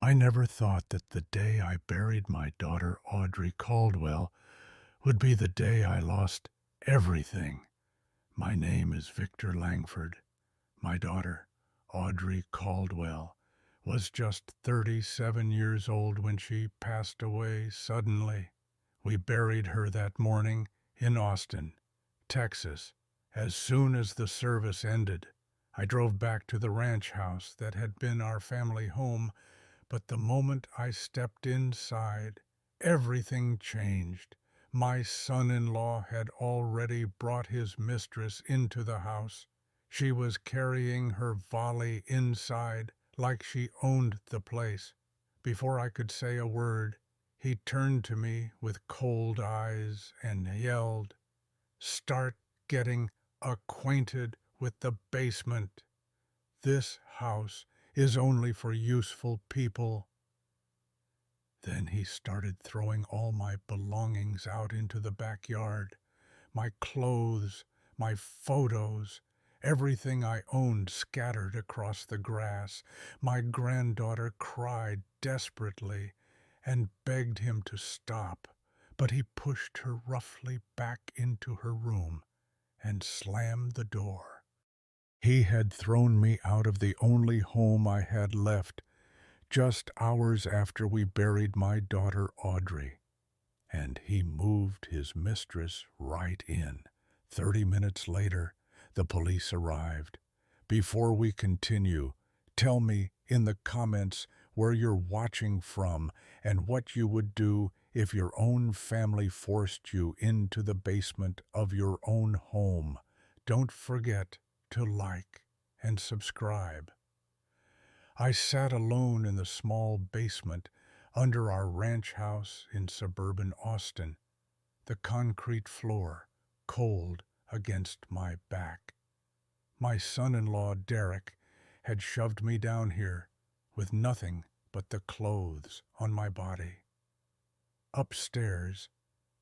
I never thought that the day I buried my daughter Audrey Caldwell would be the day I lost everything. My name is Victor Langford. My daughter, Audrey Caldwell, was just 37 years old when she passed away suddenly. We buried her that morning in Austin, Texas. As soon as the service ended, I drove back to the ranch house that had been our family home, but the moment I stepped inside, everything changed. My son-in-law had already brought his mistress into the house. She was carrying her volley inside like she owned the place. Before I could say a word, he turned to me with cold eyes and yelled, "Start getting acquainted with the basement. This house is only for useful people." Then he started throwing all my belongings out into the backyard. My clothes, my photos, everything I owned scattered across the grass. My granddaughter cried desperately and begged him to stop, but he pushed her roughly back into her room and slammed the door. He had thrown me out of the only home I had left just hours after we buried my daughter Audrey, and he moved his mistress right in. 30 minutes later, the police arrived. Before we continue, tell me in the comments where you're watching from and what you would do if your own family forced you into the basement of your own home. Don't forget to like and subscribe. I sat alone in the small basement under our ranch house in suburban Austin, the concrete floor cold against my back. My son-in-law, Derek, had shoved me down here with nothing but the clothes on my body. Upstairs,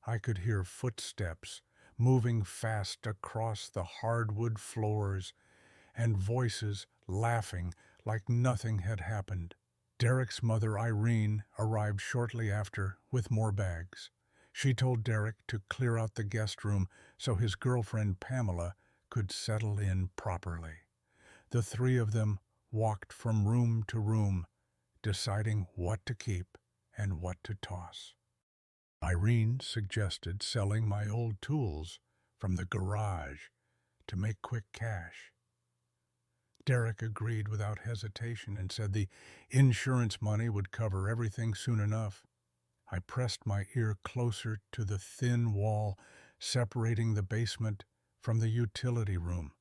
I could hear footsteps moving fast across the hardwood floors and voices laughing like nothing had happened. Derek's mother, Irene, arrived shortly after with more bags. She told Derek to clear out the guest room so his girlfriend Pamela could settle in properly. The three of them walked from room to room, deciding what to keep and what to toss. Irene suggested selling my old tools from the garage to make quick cash. Derek agreed without hesitation and said the insurance money would cover everything soon enough. I pressed my ear closer to the thin wall separating the basement from the utility room.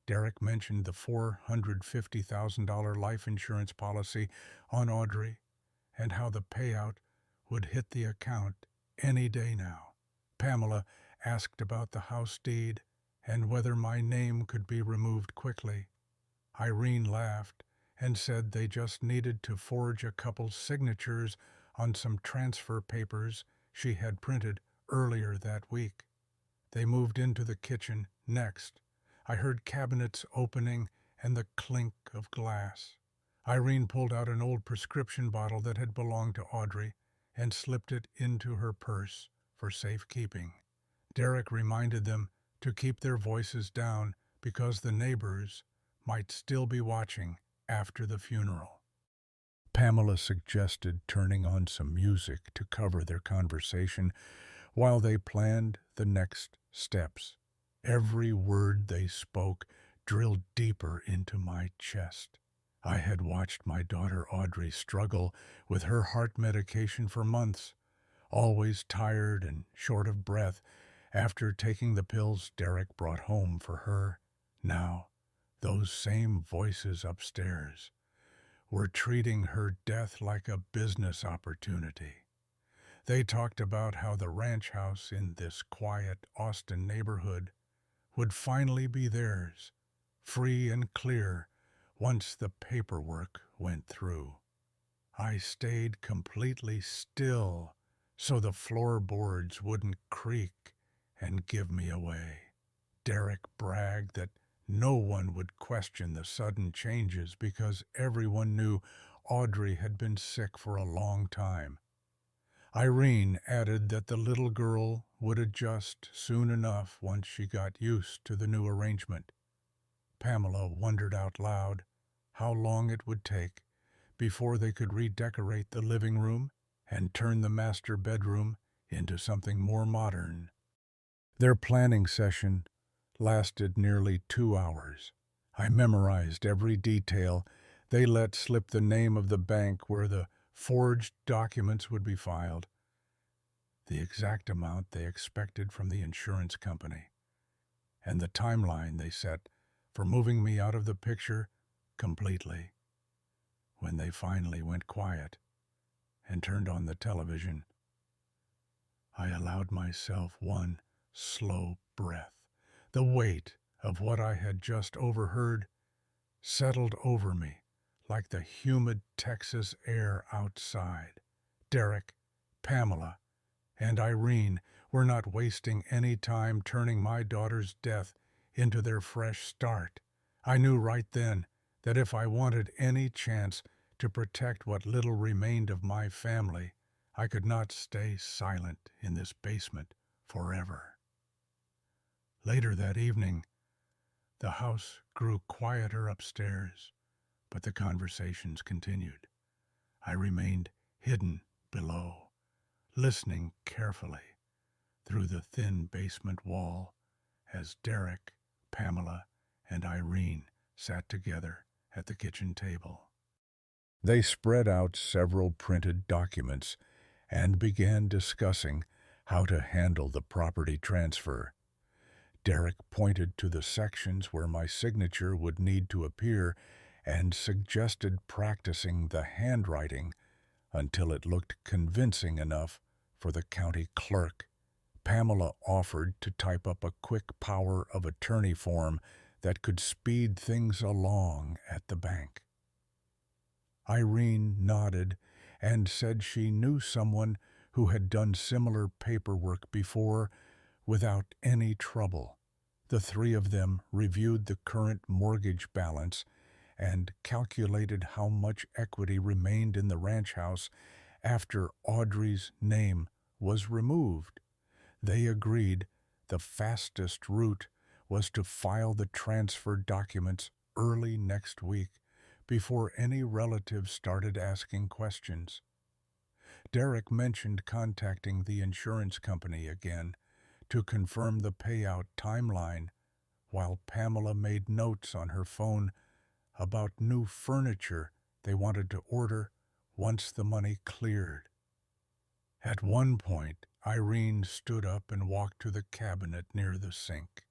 Derek mentioned the $450,000 life insurance policy on Audrey and how the payout would hit the account any day now. Pamela asked about the house deed and whether my name could be removed quickly. Irene laughed and said they just needed to forge a couple signatures on some transfer papers she had printed earlier that week. They moved into the kitchen next. I heard cabinets opening and the clink of glass. Irene pulled out an old prescription bottle that had belonged to Audrey and slipped it into her purse for safekeeping. Derek reminded them to keep their voices down because the neighbors might still be watching after the funeral. Pamela suggested turning on some music to cover their conversation while they planned the next steps. Every word they spoke drilled deeper into my chest. I had watched my daughter Audrey struggle with her heart medication for months, always tired and short of breath after taking the pills Derek brought home for her. Now, those same voices upstairs were treating her death like a business opportunity. They talked about how the ranch house in this quiet Austin neighborhood would finally be theirs, free and clear, once the paperwork went through. I stayed completely still so the floorboards wouldn't creak and give me away. Derek bragged that no one would question the sudden changes because everyone knew Audrey had been sick for a long time. Irene added that the little girl would adjust soon enough once she got used to the new arrangement. Pamela wondered out loud how long it would take before they could redecorate the living room and turn the master bedroom into something more modern. Their planning session lasted nearly 2 hours. I memorized every detail. They let slip the name of the bank where the forged documents would be filed, the exact amount they expected from the insurance company, and the timeline they set for moving me out of the picture completely. When they finally went quiet and turned on the television, I allowed myself one slow breath. The weight of what I had just overheard settled over me like the humid Texas air outside. Derek, Pamela, and Irene were not wasting any time turning my daughter's death into their fresh start. I knew right then that if I wanted any chance to protect what little remained of my family, I could not stay silent in this basement forever. Later that evening, the house grew quieter upstairs, but the conversations continued. I remained hidden below, listening carefully through the thin basement wall as Derek, Pamela, and Irene sat together at the kitchen table. They spread out several printed documents and began discussing how to handle the property transfer. Derek pointed to the sections where my signature would need to appear and suggested practicing the handwriting until it looked convincing enough for the county clerk. Pamela offered to type up a quick power of attorney form that could speed things along at the bank. Irene nodded and said she knew someone who had done similar paperwork before without any trouble. The three of them reviewed the current mortgage balance and calculated how much equity remained in the ranch house after Audrey's name was removed. They agreed the fastest route was to file the transfer documents early next week before any relatives started asking questions. Derek mentioned contacting the insurance company again to confirm the payout timeline, while Pamela made notes on her phone about new furniture they wanted to order once the money cleared. At one point, Irene stood up and walked to the cabinet near the sink.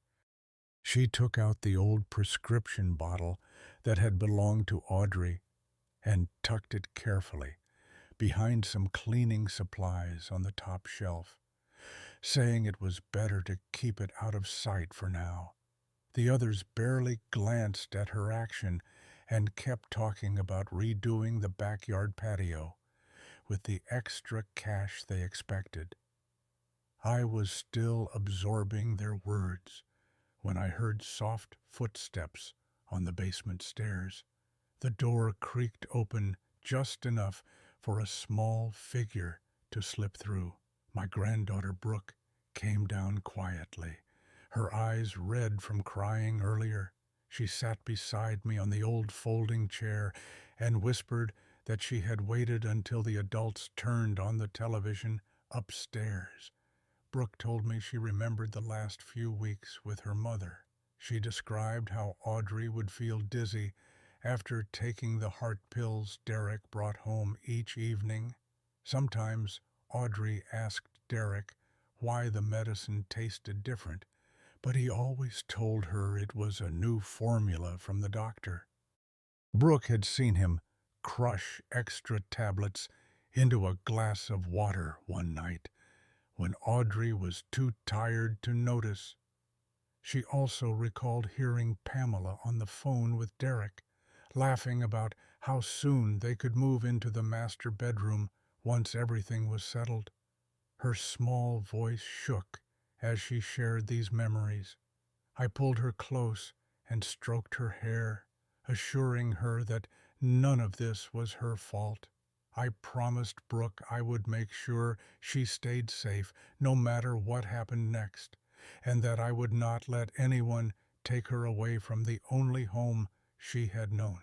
She took out the old prescription bottle that had belonged to Audrey and tucked it carefully behind some cleaning supplies on the top shelf, saying it was better to keep it out of sight for now. The others barely glanced at her action and kept talking about redoing the backyard patio with the extra cash they expected. I was still absorbing their words when I heard soft footsteps on the basement stairs. The door creaked open just enough for a small figure to slip through. My granddaughter Brooke came down quietly, her eyes red from crying earlier. She sat beside me on the old folding chair and whispered that she had waited until the adults turned on the television upstairs. Brooke told me she remembered the last few weeks with her mother. She described how Audrey would feel dizzy after taking the heart pills Derek brought home each evening. Sometimes Audrey asked Derek why the medicine tasted different, but he always told her it was a new formula from the doctor. Brooke had seen him crush extra tablets into a glass of water one night when Audrey was too tired to notice. She also recalled hearing Pamela on the phone with Derek, laughing about how soon they could move into the master bedroom once everything was settled. Her small voice shook as she shared these memories. I pulled her close and stroked her hair, assuring her that None of this was her fault. I promised Brooke I would make sure she stayed safe no matter what happened next, and that I would not let anyone take her away from the only home she had known.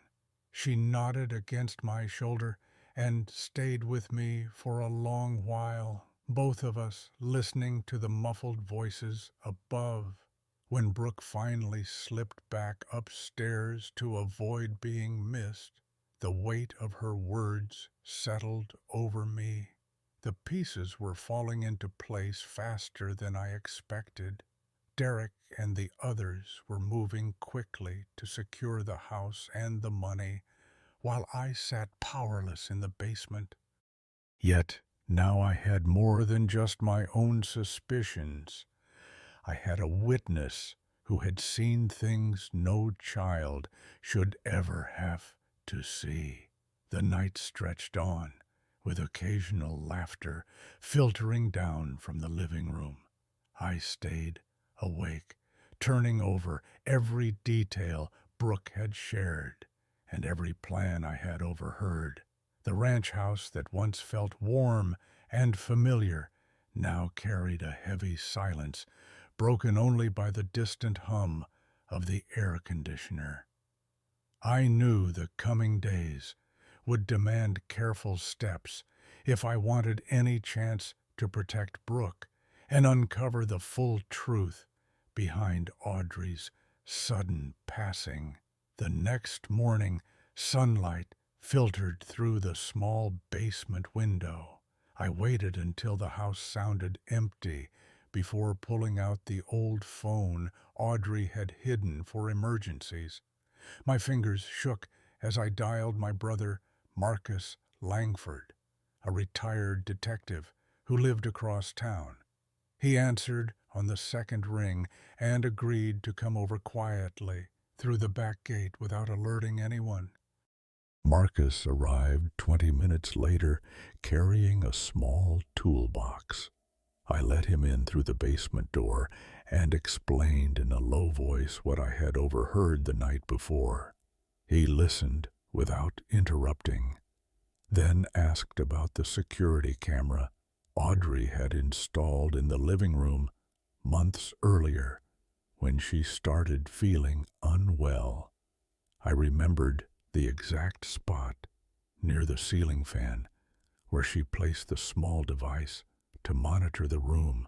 She nodded against my shoulder and stayed with me for a long while, both of us listening to the muffled voices above. When Brooke finally slipped back upstairs to avoid being missed, the weight of her words settled over me. The pieces were falling into place faster than I expected. Derek and the others were moving quickly to secure the house and the money, while I sat powerless in the basement. Yet now I had more than just my own suspicions. I had a witness who had seen things no child should ever have to see. The night stretched on, with occasional laughter filtering down from the living room. I stayed awake, turning over every detail Brooke had shared and every plan I had overheard. The ranch house that once felt warm and familiar now carried a heavy silence, broken only by the distant hum of the air conditioner. I knew the coming days would demand careful steps if I wanted any chance to protect Brooke and uncover the full truth behind Audrey's sudden passing. The next morning, sunlight filtered through the small basement window. I waited until the house sounded empty before pulling out the old phone Audrey had hidden for emergencies. My fingers shook as I dialed my brother, Marcus Langford, a retired detective who lived across town. He answered on the second ring and agreed to come over quietly through the back gate without alerting anyone. Marcus arrived 20 minutes later, carrying a small toolbox. I let him in through the basement door and explained in a low voice what I had overheard the night before. He listened without interrupting, then asked about the security camera Audrey had installed in the living room months earlier when she started feeling unwell. I remembered the exact spot near the ceiling fan where she placed the small device to monitor the room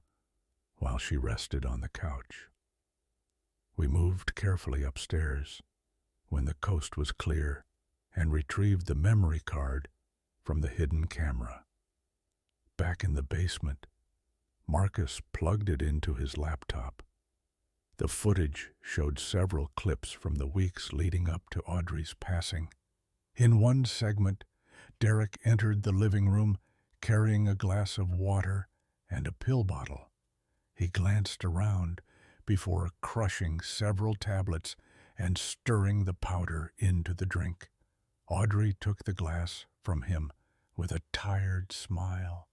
while she rested on the couch. We moved carefully upstairs when the coast was clear and retrieved the memory card from the hidden camera. Back in the basement, Marcus plugged it into his laptop. The footage showed several clips from the weeks leading up to Audrey's passing. In one segment, Derek entered the living room carrying a glass of water and a pill bottle. He glanced around before crushing several tablets and stirring the powder into the drink. Audrey took the glass from him with a tired smile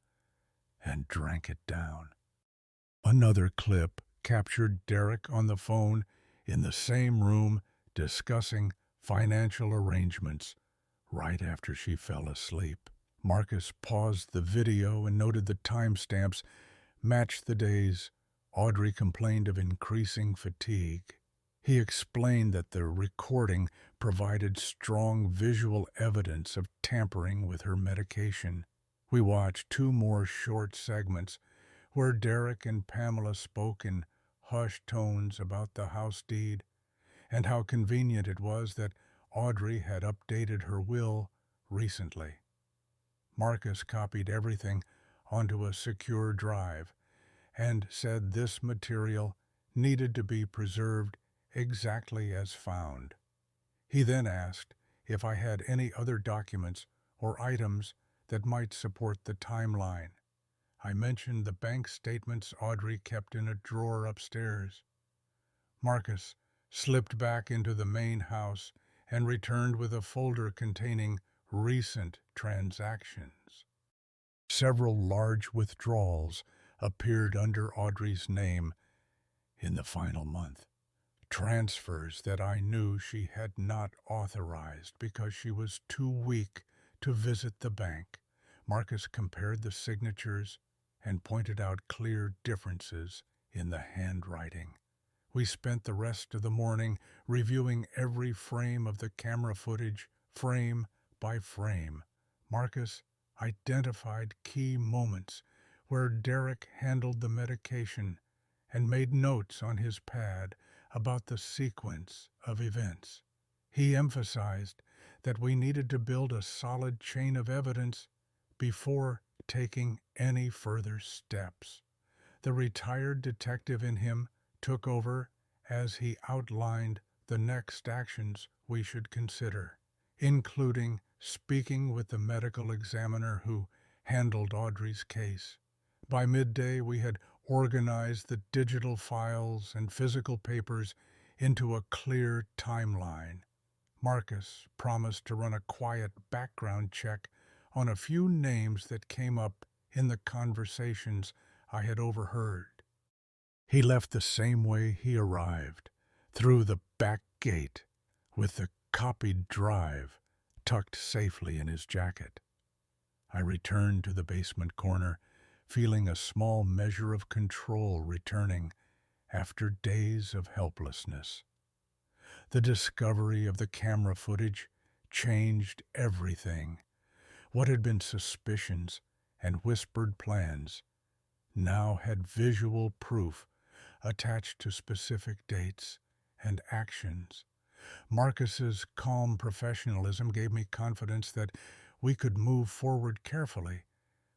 and drank it down. Another clip captured Derek on the phone in the same room discussing financial arrangements right after she fell asleep. Marcus paused the video and noted the timestamps matched the days Audrey complained of increasing fatigue. He explained that the recording provided strong visual evidence of tampering with her medication. We watched two more short segments where Derek and Pamela spoke in hushed tones about the house deed and how convenient it was that Audrey had updated her will recently. Marcus copied everything onto a secure drive and said this material needed to be preserved exactly as found. He then asked if I had any other documents or items that might support the timeline. I mentioned the bank statements Audrey kept in a drawer upstairs. Marcus slipped back into the main house and returned with a folder containing recent transactions. Several large withdrawals appeared under Audrey's name in the final month. transfers that I knew she had not authorized because she was too weak to visit the bank. Marcus compared the signatures and pointed out clear differences in the handwriting. We spent the rest of the morning reviewing every frame of the camera footage, frame by frame. Marcus identified key moments where Derek handled the medication and made notes on his pad about the sequence of events. He emphasized that we needed to build a solid chain of evidence before taking any further steps. The retired detective in him took over as he outlined the next actions we should consider, including speaking with the medical examiner who handled Audrey's case. By midday, we had organized the digital files and physical papers into a clear timeline. Marcus promised to run a quiet background check on a few names that came up in the conversations I had overheard. He left the same way he arrived, through the back gate, with the copied drive tucked safely in his jacket. I returned to the basement corner, feeling a small measure of control returning after days of helplessness. The discovery of the camera footage changed everything. What had been suspicions and whispered plans now had visual proof attached to specific dates and actions. Marcus's calm professionalism gave me confidence that we could move forward carefully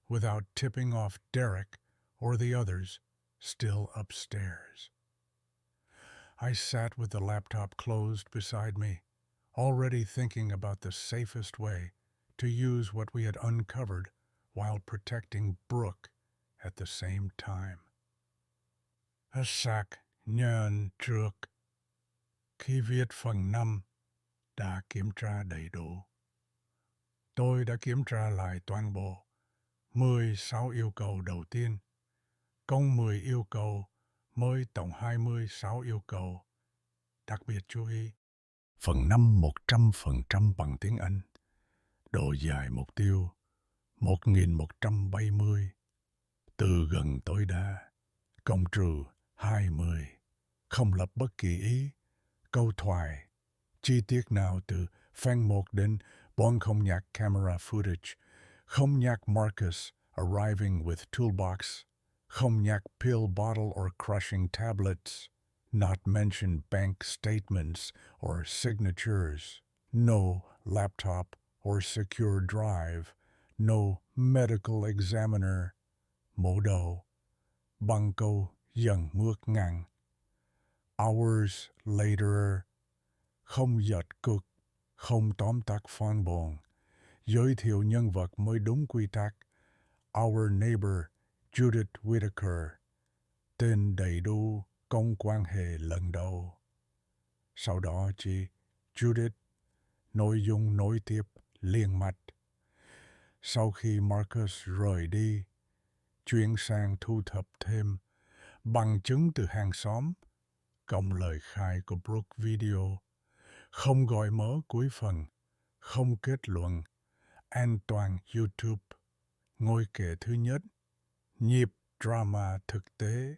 without tipping off Derek or the others still upstairs. I sat with the laptop closed beside me, already thinking about the safest way to use what we had uncovered while protecting Brooke at the same time. Sạc nhận trước. Khi viết phần 5 đã kiểm tra đầy đủ. Tôi đã kiểm tra lại toàn bộ 16 yêu cầu đầu tiên, cộng 10 yêu cầu mới tổng 26 yêu cầu. Đặc biệt chú ý. Phần 5 100% bằng tiếng Anh. Độ dài mục tiêu 1170. Từ gần tối đa. Cộng trừ 20. Không lập bất kỳ ý, câu thoại, chi tiết nào từ fan 1 đến 4 không nhạc camera footage, không nhạc Marcus arriving with toolbox, không nhạc pill bottle or crushing tablets, not mention bank statements or signatures, no laptop or secure drive, no medical examiner, mổ đầu, bằng câu dần mướt ngang. Hours later, không giật cực, không tóm tắt phản bội, giới thiệu nhân vật mới đúng quy tắc. Our neighbor Judith Whittaker, tên đầy đủ, công quan hệ lần đầu. Sau đó chị Judith, nội dung nối tiếp liền mạch. Sau khi Marcus rời đi, chuyển sang thu thập thêm bằng chứng từ hàng xóm, cộng lời khai của Brooke video, không gọi mở cuối phần, không kết luận, an toàn YouTube, ngôi kệ thứ nhất, nhịp drama thực tế,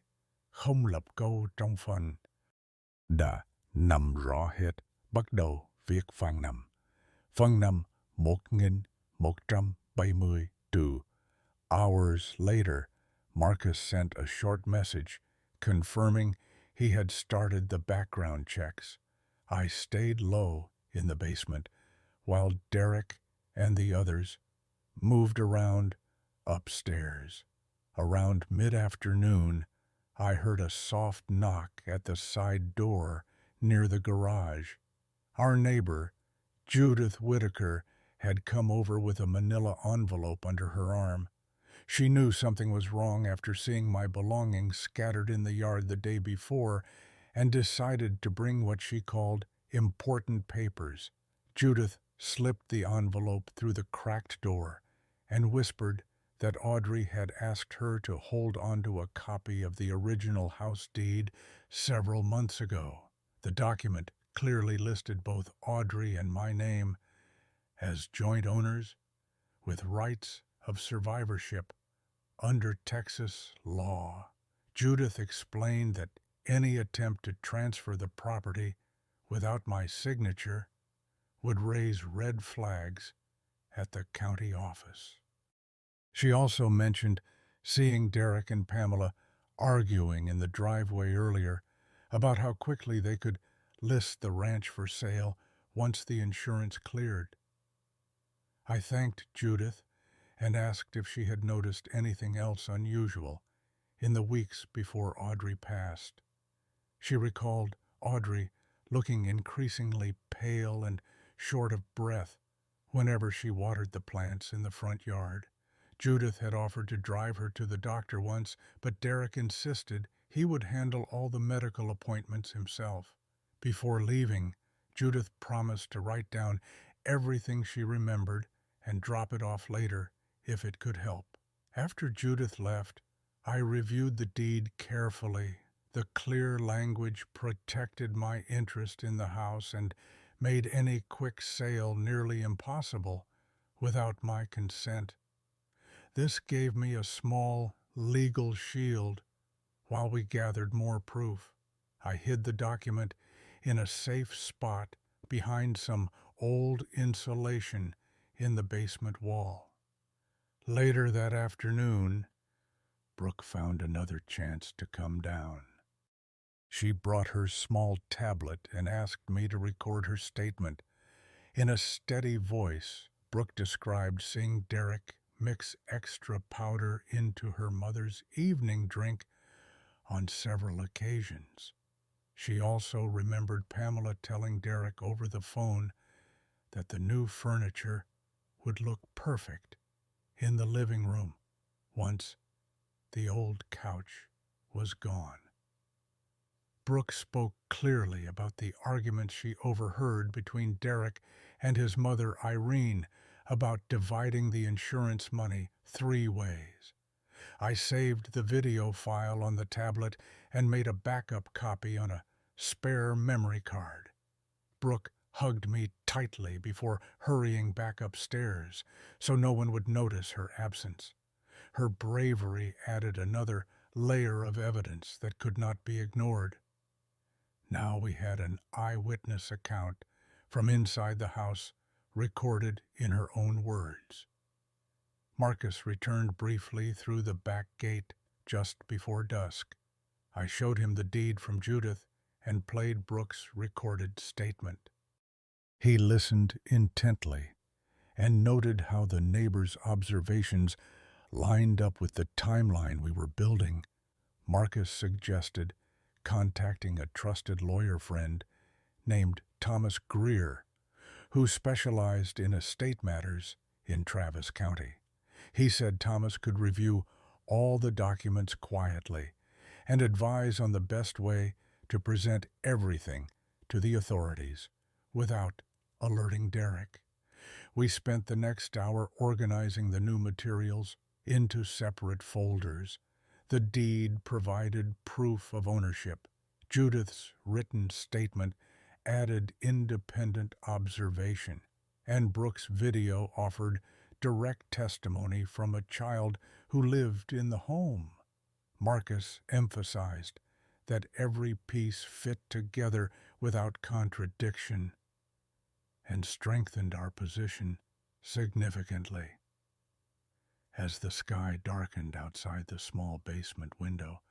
không lập câu trong phần. Đã nằm rõ hết, bắt đầu viết phần 5. Phần 5 1170 2 hours later, Marcus sent a short message confirming he had started the background checks. I stayed low in the basement while Derek and the others moved around upstairs. Around mid-afternoon, I heard a soft knock at the side door near the garage. Our neighbor, Judith Whittaker, had come over with a manila envelope under her arm. She knew something was wrong after seeing my belongings scattered in the yard the day before and decided to bring what she called important papers. Judith slipped the envelope through the cracked door and whispered that Audrey had asked her to hold on to a copy of the original house deed several months ago. The document clearly listed both Audrey and my name as joint owners with rights of survivorship under Texas law. Judith explained that any attempt to transfer the property without my signature would raise red flags at the county office. She also mentioned seeing Derek and Pamela arguing in the driveway earlier about how quickly they could list the ranch for sale once the insurance cleared. I thanked Judith and asked if she had noticed anything else unusual in the weeks before Audrey passed. She recalled Audrey looking increasingly pale and short of breath whenever she watered the plants in the front yard. Judith had offered to drive her to the doctor once, but Derek insisted he would handle all the medical appointments himself. Before leaving, Judith promised to write down everything she remembered and drop it off later if it could help. After Judith left, I reviewed the deed carefully. The clear language protected my interest in the house and made any quick sale nearly impossible without my consent. This gave me a small legal shield while we gathered more proof. I hid the document in a safe spot behind some old insulation in the basement wall. Later that afternoon, Brooke found another chance to come down. She brought her small tablet and asked me to record her statement. In a steady voice, Brooke described seeing Derek mix extra powder into her mother's evening drink on several occasions. She also remembered Pamela telling Derek over the phone that the new furniture would look perfect in the living room once the old couch was gone. Brooke spoke clearly about the argument she overheard between Derek and his mother Irene about dividing the insurance money 3 ways. I saved the video file on the tablet and made a backup copy on a spare memory card. Brooke hugged me tightly before hurrying back upstairs so no one would notice her absence. Her bravery added another layer of evidence that could not be ignored. Now we had an eyewitness account from inside the house recorded in her own words. Marcus returned briefly through the back gate just before dusk. I showed him the deed from Judith and played Brooke's recorded statement. He listened intently and noted how the neighbor's observations lined up with the timeline we were building. Marcus suggested contacting a trusted lawyer friend named Thomas Greer, who specialized in estate matters in Travis County. He said Thomas could review all the documents quietly and advise on the best way to present everything to the authorities without alerting Derek. We spent the next hour organizing the new materials into separate folders. The deed provided proof of ownership. Judith's written statement added independent observation, and Brooke's video offered direct testimony from a child who lived in the home. Marcus emphasized that every piece fit together without contradiction and strengthened our position significantly. As the sky darkened outside the small basement window,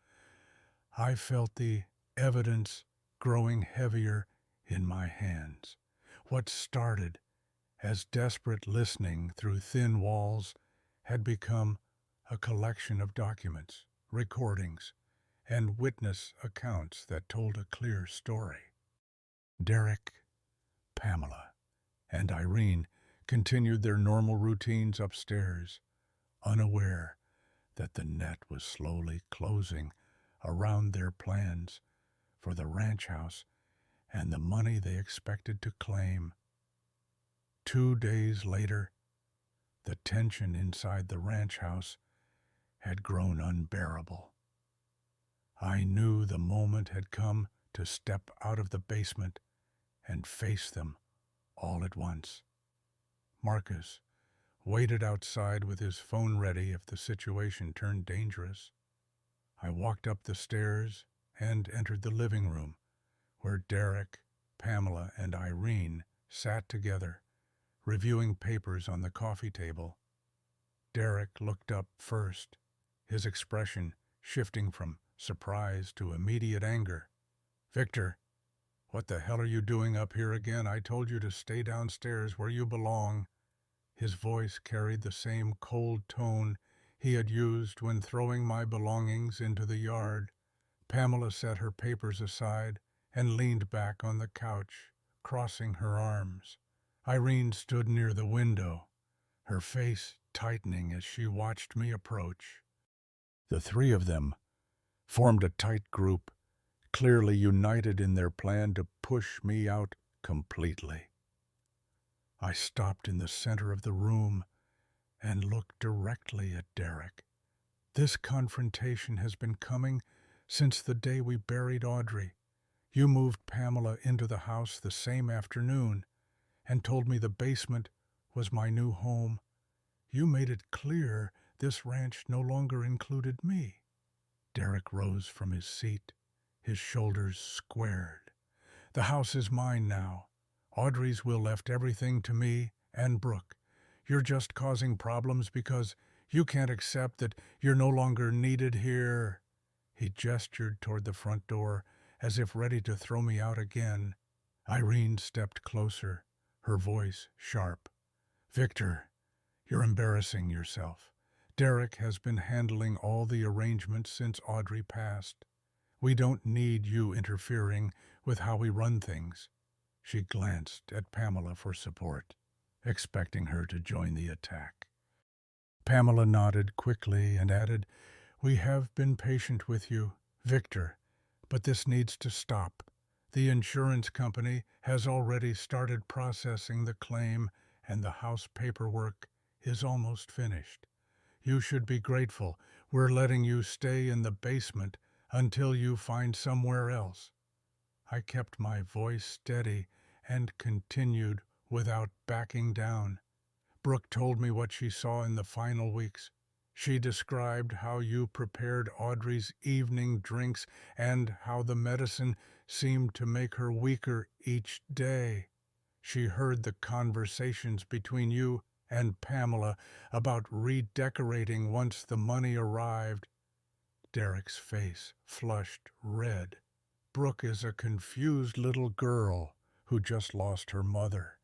I felt the evidence growing heavier in my hands. What started as desperate listening through thin walls had become a collection of documents, recordings, and witness accounts that told a clear story. Derek, Pamela, and Irene continued their normal routines upstairs, unaware that the net was slowly closing around their plans for the ranch house and the money they expected to claim. 2 days later, the tension inside the ranch house had grown unbearable. I knew the moment had come to step out of the basement and face them all at once. Marcus waited outside with his phone ready if the situation turned dangerous. I walked up the stairs and entered the living room, where Derek, Pamela, and Irene sat together, reviewing papers on the coffee table. Derek looked up first, his expression shifting from surprise to immediate anger. "Victor, what the hell are you doing up here again? I told you to stay downstairs where you belong." His voice carried the same cold tone he had used when throwing my belongings into the yard. Pamela set her papers aside and leaned back on the couch, crossing her arms. Irene stood near the window, her face tightening as she watched me approach. The three of them formed a tight group, clearly united in their plan to push me out completely. I stopped in the center of the room and looked directly at Derek. This confrontation has been coming since the day we buried Audrey. You moved Pamela into the house the same afternoon and told me the basement was my new home. You made it clear this ranch no longer included me. Derek rose from his seat, his shoulders squared. "The house is mine now. Audrey's will left everything to me and Brooke. You're just causing problems because you can't accept that you're no longer needed here." He gestured toward the front door, as if ready to throw me out again. Irene stepped closer, her voice sharp. "Victor, you're embarrassing yourself. Derek has been handling all the arrangements since Audrey passed. We don't need you interfering with how we run things." She glanced at Pamela for support, expecting her to join the attack. Pamela nodded quickly and added, "We have been patient with you, Victor, but this needs to stop. The insurance company has already started processing the claim and the house paperwork is almost finished. You should be grateful we're letting you stay in the basement until you find somewhere else." I kept my voice steady and continued without backing down. "Brooke told me what she saw in the final weeks. She described how you prepared Audrey's evening drinks and how the medicine seemed to make her weaker each day. She heard the conversations between you and Pamela about redecorating once the money arrived." Derek's face flushed red. "Brooke is a confused little girl who just lost her mother.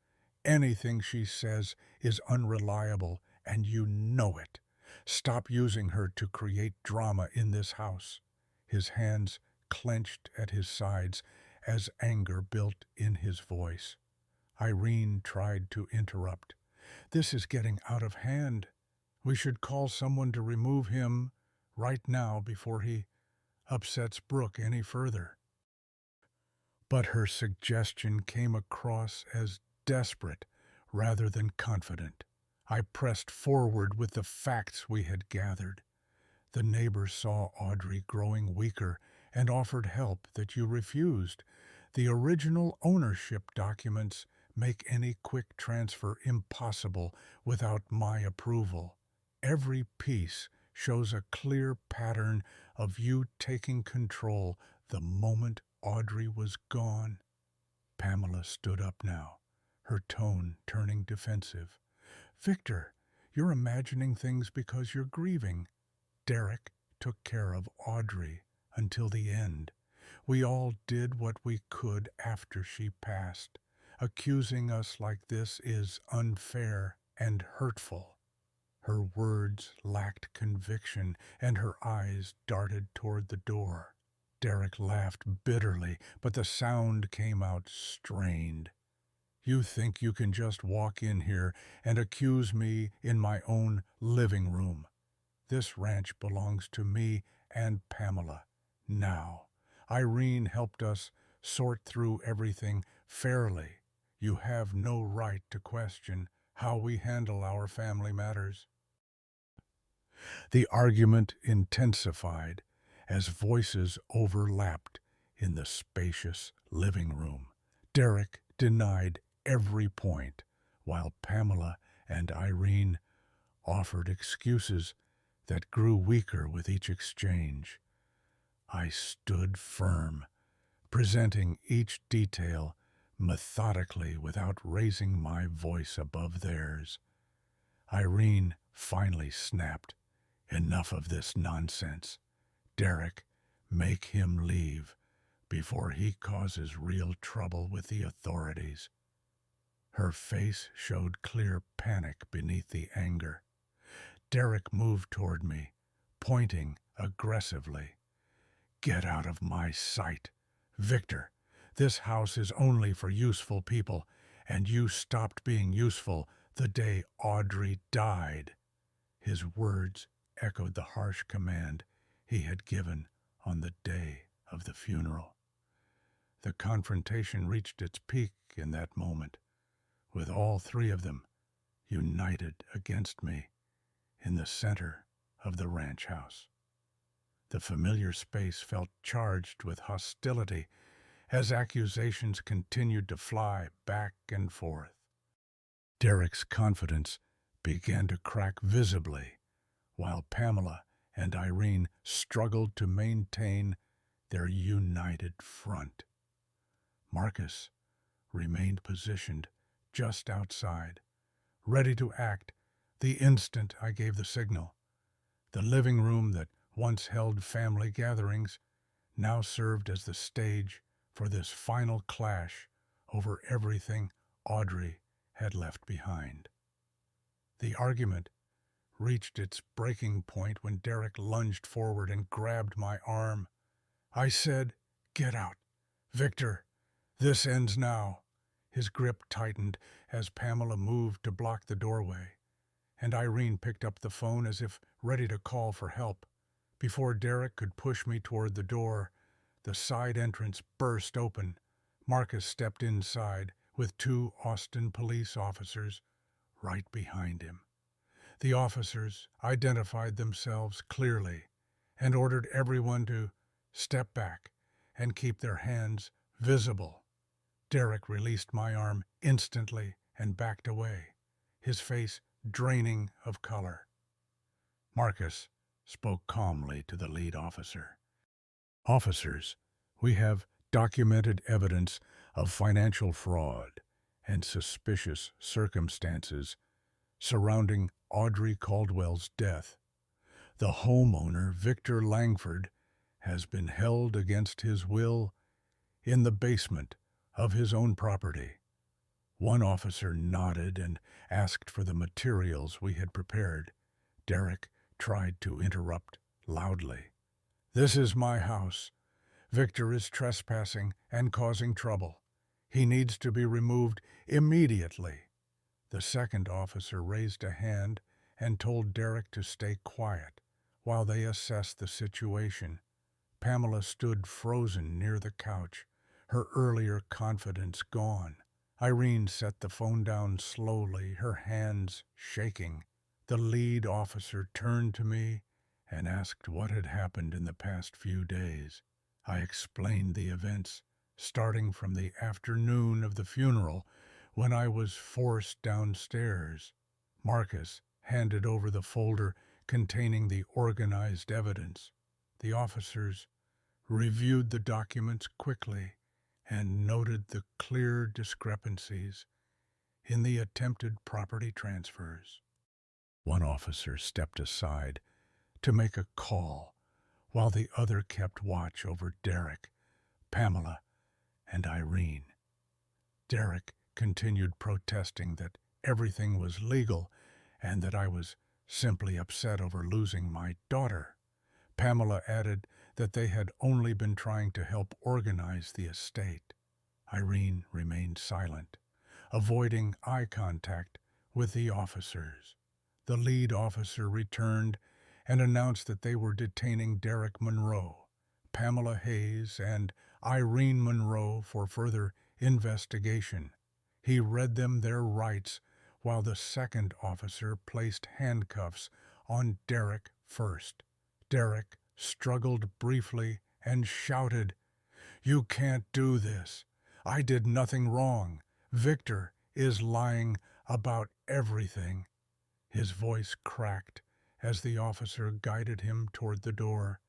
Anything she says is unreliable, and you know it. Stop using her to create drama in this house." His hands clenched at his sides as anger built in his voice. Irene tried to interrupt. "This is getting out of hand. We should call someone to remove him right now before he upsets Brooke any further." But her suggestion came across as desperate rather than confident. I pressed forward with the facts we had gathered. The neighbors saw Audrey growing weaker and offered help that you refused. The original ownership documents make any quick transfer impossible without my approval. Every piece shows a clear pattern of you taking control the moment Audrey was gone. Pamela stood up now, her tone turning defensive. "Victor, you're imagining things because you're grieving. Derek took care of Audrey until the end. We all did what we could after she passed. Accusing us like this is unfair and hurtful." Her words lacked conviction, and her eyes darted toward the door. Derek laughed bitterly, but the sound came out strained. "You think you can just walk in here and accuse me in my own living room. This ranch belongs to me and Pamela. Now, Irene helped us sort through everything fairly. You have no right to question how we handle our family matters." The argument intensified as voices overlapped In the spacious living room, Derek denied every point, while Pamela and Irene offered excuses that grew weaker with each exchange. I stood firm, presenting each detail methodically without raising my voice above theirs. Irene finally snapped, "Enough of this nonsense. Derek, make him leave before he causes real trouble with the authorities." Her face showed clear panic beneath the anger. Derek moved toward me, pointing aggressively. "Get out of my sight. Victor, this house is only for useful people, and you stopped being useful the day Audrey died." His words echoed the harsh command he had given on the day of the funeral. The confrontation reached its peak in that moment, with all three of them united against me in the center of the ranch house. The familiar space felt charged with hostility as accusations continued to fly back and forth. Derek's confidence began to crack visibly, while Pamela and Irene struggled to maintain their united front. Marcus remained positioned just outside, ready to act the instant I gave the signal. The living room that once held family gatherings now served as the stage for this final clash over everything Audrey had left behind. The argument reached its breaking point when Derek lunged forward and grabbed my arm. I said, "Get out. Victor, this ends now." His grip tightened as Pamela moved to block the doorway, and Irene picked up the phone as if ready to call for help. Before Derek could push me toward the door, the side entrance burst open. Marcus stepped inside with two Austin police officers right behind him. The officers identified themselves clearly and ordered everyone to step back and keep their hands visible. Derek released my arm instantly and backed away, his face draining of color. Marcus spoke calmly to the lead officer. "Officers, we have documented evidence of financial fraud and suspicious circumstances surrounding Audrey Caldwell's death. The homeowner, Victor Langford, has been held against his will in the basement of his own property." One officer nodded and asked for the materials we had prepared. Derek tried to interrupt loudly. "This is my house. Victor is trespassing and causing trouble. He needs to be removed immediately." The second officer raised a hand and told Derek to stay quiet while they assessed the situation. Pamela stood frozen near the couch, her earlier confidence gone. Irene set the phone down slowly, her hands shaking. The lead officer turned to me and asked what had happened in the past few days. I explained the events, starting from the afternoon of the funeral when I was forced downstairs. Marcus handed over the folder containing the organized evidence. The officers reviewed the documents quickly and noted the clear discrepancies in the attempted property transfers. One officer stepped aside to make a call, while the other kept watch over Derek, Pamela, and Irene. Derek continued protesting that everything was legal and that I was simply upset over losing my daughter. Pamela added that they had only been trying to help organize the estate. Irene remained silent, avoiding eye contact with the officers. The lead officer returned and announced that they were detaining Derek Monroe, Pamela Hayes, and Irene Monroe for further investigation. He read them their rights while the second officer placed handcuffs on Derek first. Derek struggled briefly and shouted, "You can't do this. I did nothing wrong. Victor is lying about everything." His voice cracked as the officer guided him toward the door.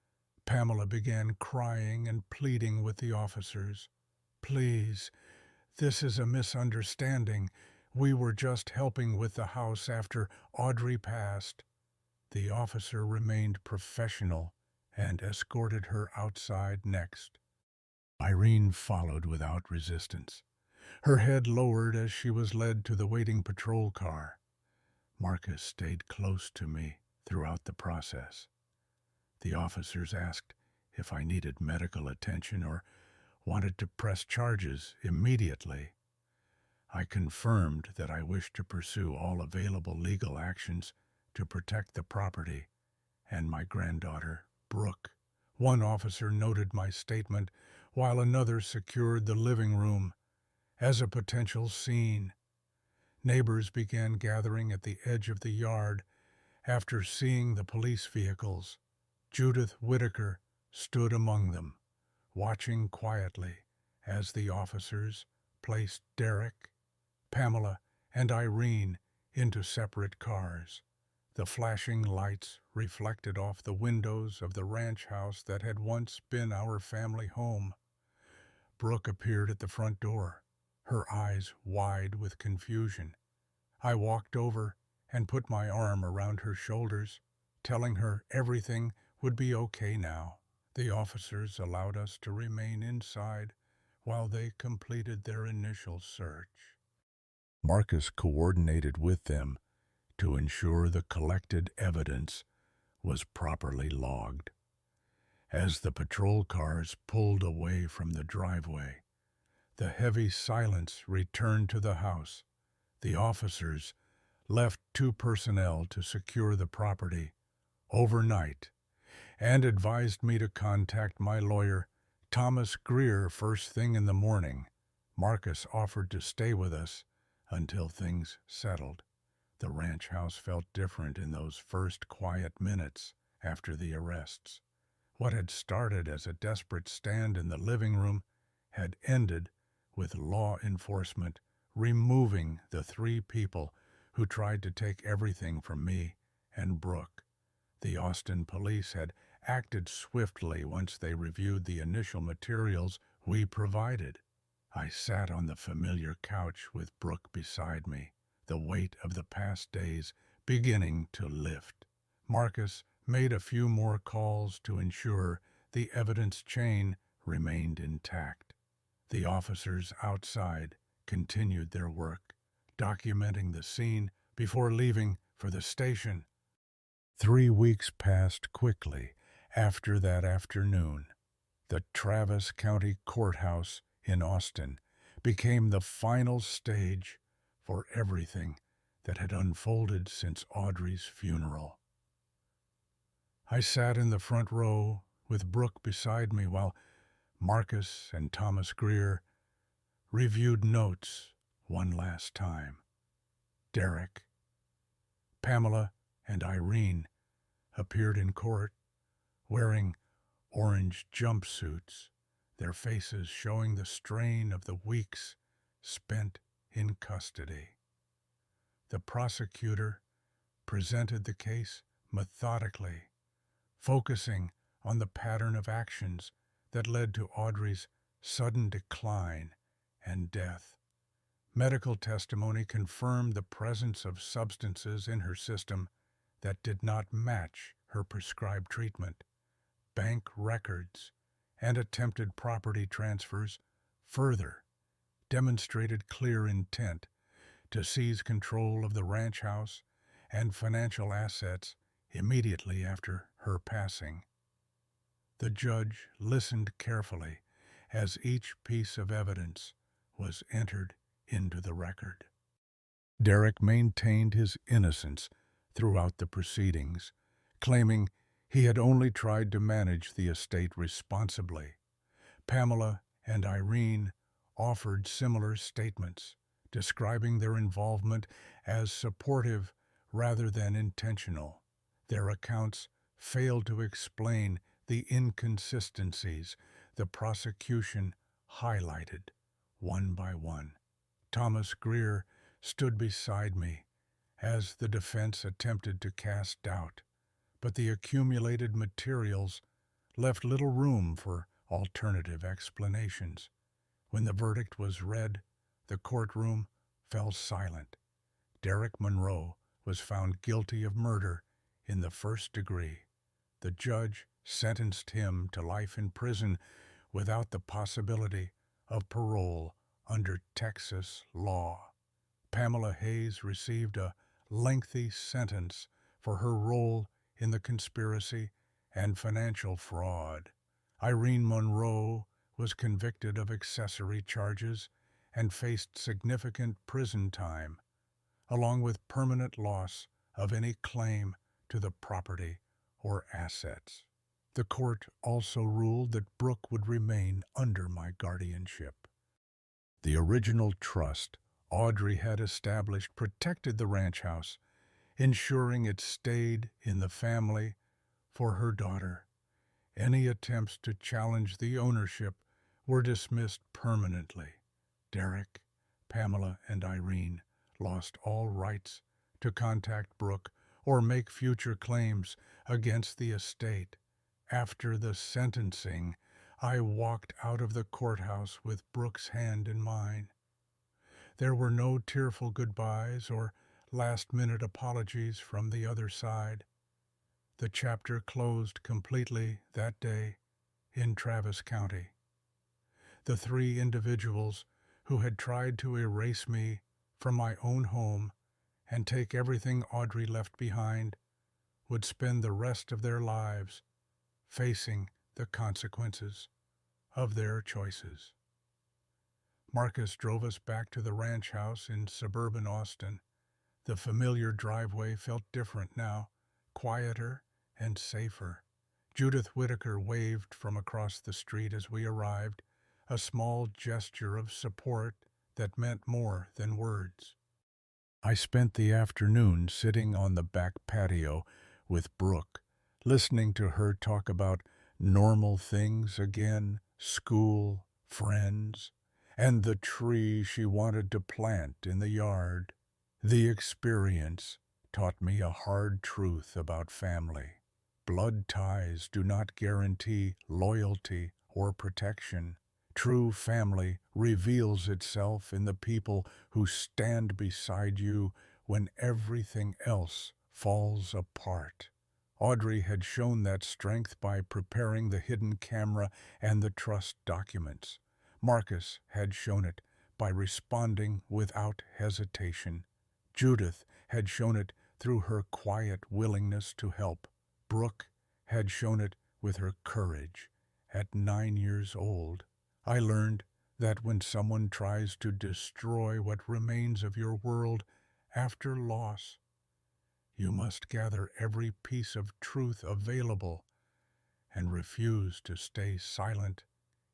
Pamela began crying and pleading with the officers. "Please, this is a misunderstanding. We were just helping with the house after Audrey passed." The officer remained professional and escorted her outside next. Irene followed without resistance, her head lowered as she was led to the waiting patrol car. Marcus stayed close to me throughout the process. The officers asked if I needed medical attention or wanted to press charges immediately. I confirmed that I wished to pursue all available legal actions to protect the property and my granddaughter, Brooke. One officer noted my statement, while another secured the living room as a potential scene. Neighbors began gathering at the edge of the yard after seeing the police vehicles. Judith Whitaker stood among them, watching quietly as the officers placed Derek, Pamela, and Irene into separate cars. The flashing lights reflected off the windows of the ranch house that had once been our family home. Brooke appeared at the front door, her eyes wide with confusion. I walked over and put my arm around her shoulders, telling her everything would be okay now. The officers allowed us to remain inside while they completed their initial search. Marcus coordinated with them to ensure the collected evidence was properly logged. As the patrol cars pulled away from the driveway, the heavy silence returned to the house. The officers left 2 personnel to secure the property overnight and advised me to contact my lawyer, Thomas Greer, first thing in the morning. Marcus offered to stay with us until things settled. The ranch house felt different in those first quiet minutes after the arrests. What had started as a desperate stand in the living room had ended with law enforcement removing the 3 people who tried to take everything from me and Brooke. The Austin police had acted swiftly once they reviewed the initial materials we provided. I sat on the familiar couch with Brooke beside me, the weight of the past days beginning to lift. Marcus made a few more calls to ensure the evidence chain remained intact. The officers outside continued their work, documenting the scene before leaving for the station. 3 weeks passed quickly after that afternoon. The Travis County Courthouse in Austin became the final stage for everything that had unfolded since Audrey's funeral. I sat in the front row with Brooke beside me while Marcus and Thomas Greer reviewed notes one last time. Derek, Pamela, and Irene appeared in court wearing orange jumpsuits, their faces showing the strain of the weeks spent in custody. The prosecutor presented the case methodically, focusing on the pattern of actions that led to Audrey's sudden decline and death. Medical testimony confirmed the presence of substances in her system that did not match her prescribed treatment. Bank records and attempted property transfers further demonstrated clear intent to seize control of the ranch house and financial assets immediately after her passing. The judge listened carefully as each piece of evidence was entered into the record. Derek maintained his innocence throughout the proceedings, claiming he had only tried to manage the estate responsibly. Pamela and Irene offered similar statements, describing their involvement as supportive rather than intentional. Their accounts failed to explain the inconsistencies the prosecution highlighted one by one. Thomas Greer stood beside me as the defense attempted to cast doubt, but the accumulated materials left little room for alternative explanations. When the verdict was read, the courtroom fell silent. Derek Monroe was found guilty of murder in the first degree. The judge sentenced him to life in prison without the possibility of parole under Texas law. Pamela Hayes received a lengthy sentence for her role in the conspiracy and financial fraud. Irene Monroe was convicted of accessory charges and faced significant prison time, along with permanent loss of any claim to the property or assets. The court also ruled that Brooke would remain under my guardianship. The original trust Audrey had established protected the ranch house, ensuring it stayed in the family for her daughter. Any attempts to challenge the ownership were dismissed permanently. Derek, Pamela, and Irene lost all rights to contact Brooke or make future claims against the estate. After the sentencing, I walked out of the courthouse with Brooke's hand in mine. There were no tearful goodbyes or last-minute apologies from the other side. The chapter closed completely that day in Travis County. The three individuals who had tried to erase me from my own home and take everything Audrey left behind would spend the rest of their lives facing the consequences of their choices. Marcus drove us back to the ranch house in suburban Austin. The familiar driveway felt different now, quieter and safer. Judith Whitaker waved from across the street as we arrived, a small gesture of support that meant more than words. I spent the afternoon sitting on the back patio with Brooke, listening to her talk about normal things again, school, friends, and the tree she wanted to plant in the yard. The experience taught me a hard truth about family. Blood ties do not guarantee loyalty or protection. True family reveals itself in the people who stand beside you when everything else falls apart. Audrey had shown that strength by preparing the hidden camera and the trust documents. Marcus had shown it by responding without hesitation. Judith had shown it through her quiet willingness to help. Brooke had shown it with her courage. At 9 years old, I learned that when someone tries to destroy what remains of your world after loss, you must gather every piece of truth available and refuse to stay silent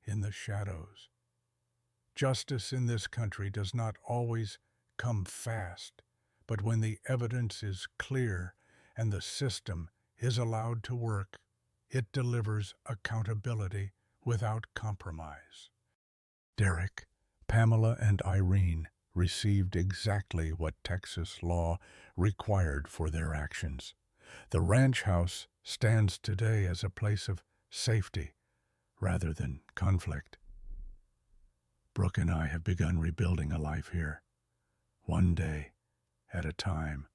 in the shadows. Justice in this country does not always come fast, but when the evidence is clear and the system is allowed to work, it delivers accountability without compromise. Derek, Pamela, and Irene received exactly what Texas law required for their actions. The ranch house stands today as a place of safety rather than conflict. Brooke and I have begun rebuilding a life here, one day at a time.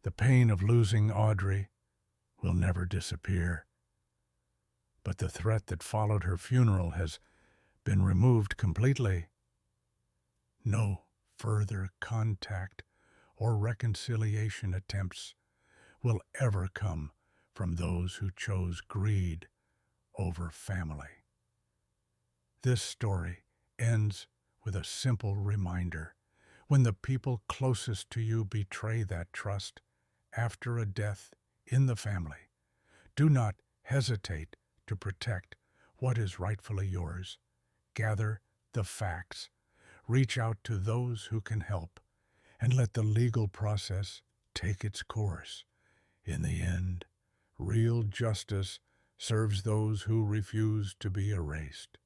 The pain of losing Audrey will never disappear, but the threat that followed her funeral has been removed completely. No further contact or reconciliation attempts will ever come from those who chose greed over family. This story ends with a simple reminder. When the people closest to you betray that trust after a death in the family, do not hesitate to protect what is rightfully yours. Gather the facts, reach out to those who can help, and let the legal process take its course. In the end, real justice serves those who refuse to be erased.